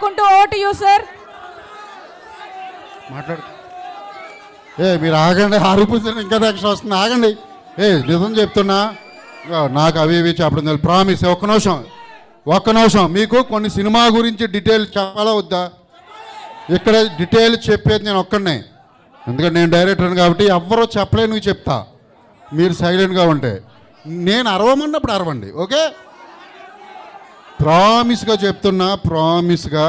కోరుకుంటూ vote you sir. మాట్లాడు. మీరు ఆగండి, ఆరిపోతుంది, ఇంకా నెక్స్ట్ వస్తుంది, ఆగండి. నిజం చెప్తున్నా, నాకు అవి ఇవి చెప్పడం తెలియదు. ప్రామిస్. ఒక్క నిమిషం మీకు కొన్ని సినిమా గురించి డీటెయిల్ చెప్పాలా వద్దా? ఇక్కడ డీటెయిల్ చెప్పేది నేను ఒక్కడనే, ఎందుకంటే నేను డైరెక్టర్ని కాబట్టి ఎవ్వరూ చెప్పలేను చెప్తా. మీరు సైలెంట్గా ఉంటే నేను అరవమన్నప్పుడు అరవండి, ఓకే? ప్రామిస్గా చెప్తున్నా, ప్రామిస్గా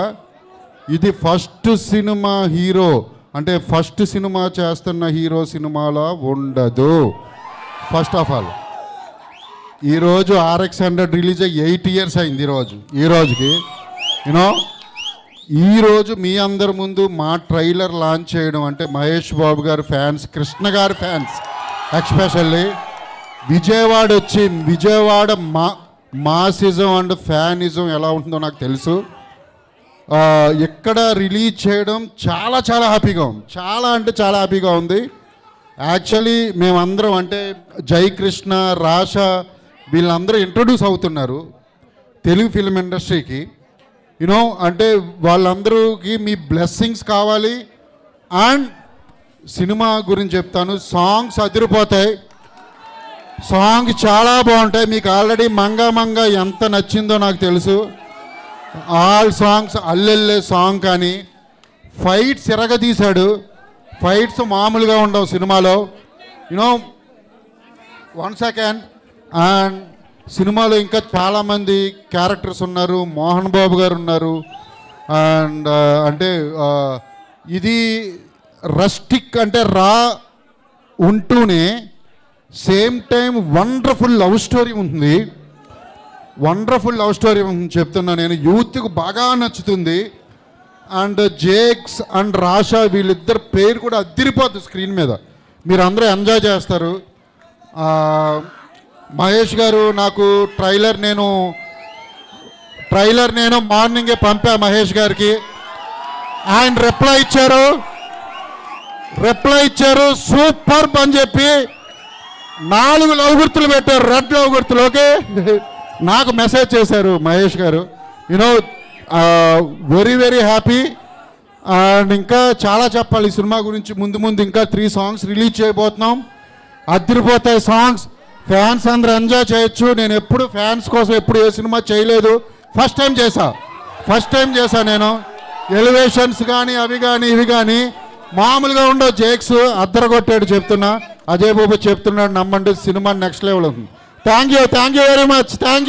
ఇది ఫస్ట్ సినిమా హీరో అంటే ఫస్ట్ సినిమా చేస్తున్న హీరో సినిమాలో ఉండదు. ఫస్ట్ ఆఫ్ ఆల్ ఈరోజు RX-100 రిలీజ్ అయ్యి 8 years అయింది. ఈ రోజుకి ఈరోజు మీ అందరి ముందు మా ట్రైలర్ లాంచ్ చేయడం అంటే మహేష్ బాబు గారి ఫ్యాన్స్, కృష్ణ గారి ఫ్యాన్స్ ఎక్స్పెషల్లీ విజయవాడ వచ్చి విజయవాడ మాసిజం అండ్ ఫ్యానిజం ఎలా ఉంటుందో నాకు తెలుసు. ఇక్కడ రిలీజ్ చేయడం చాలా చాలా హ్యాపీగా ఉంది, చాలా అంటే చాలా హ్యాపీగా ఉంది. యాక్చువల్లీ మేమందరం అంటే జయకృష్ణ, రాషా వీళ్ళందరూ ఇంట్రొడ్యూస్ అవుతున్నారు తెలుగు ఫిల్మ్ ఇండస్ట్రీకి. అంటే వాళ్ళందరికీ మీ బ్లెస్సింగ్స్ కావాలి. అండ్ సినిమా గురించి చెప్తాను, సాంగ్స్ అదిరిపోతాయి, సాంగ్ చాలా బాగుంటాయి. మీకు ఆల్రెడీ మంగా మంగా ఎంత నచ్చిందో నాకు తెలుసు. ఆల్ సాంగ్స్, అల్లెల్లే సాంగ్ కానీ ఫైట్స్ ఎరగదీశాడు. ఫైట్స్ మామూలుగా ఉండవు సినిమాలో. 1 second. అండ్ సినిమాలో ఇంకా చాలామంది క్యారెక్టర్స్ ఉన్నారు. మోహన్ బాబు గారు ఉన్నారు. అండ్ అంటే ఇది రస్టిక్ అంటే రా ఉంటూనే same time wonderful love story ఉంటుంది. చెప్తున్నా నేను, యూత్కు బాగా నచ్చుతుంది. అండ్ జేక్స్ అండ్ రాషా వీళ్ళిద్దరు పేరు కూడా అదిరిపోతుంది స్క్రీన్ మీద, మీరు అందరూ ఎంజాయ్ చేస్తారు. మహేష్ గారు నాకు ట్రైలర్ నేను మార్నింగే పంపా మహేష్ గారికి. ఆయన రిప్లై ఇచ్చారు సూపర్ అని చెప్పి 4 లవ్ గుర్తులు పెట్టారు, రెడ్ లవ్ గుర్తులు. ఓకే, నాకు మెసేజ్ చేశారు మహేష్ గారు. Very very happy. అండ్ ఇంకా చాలా చెప్పాలి ఈ సినిమా గురించి. ముందు ఇంకా 3 songs రిలీజ్ చేయబోతున్నాం. అదిరిపోతాయి సాంగ్స్, ఫ్యాన్స్ అందరూ ఎంజాయ్ చేయొచ్చు. నేను ఎప్పుడు ఫ్యాన్స్ కోసం ఎప్పుడు ఏ సినిమా చేయలేదు, ఫస్ట్ టైం చేశా నేను. ఎలివేషన్స్ కానీ అవి కానీ ఇవి కానీ మామూలుగా ఉండవు. జేక్స్ అద్దరగొట్టాడు చెప్తున్నా, అజయ్ బాబు చెప్తున్నాడు, నమ్మండి, సినిమా నెక్స్ట్ లెవెల్ ఉంది. Thank you very much. Thank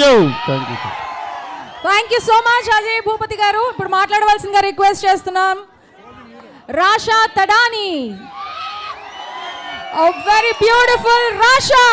you so much Ajay Bhupathi garu. ఇప్పుడు మాట్లాడవలసిందిగా రిక్వెస్ట్ చేస్తున్నాం రాషా తడాని. Very beautiful Rasha.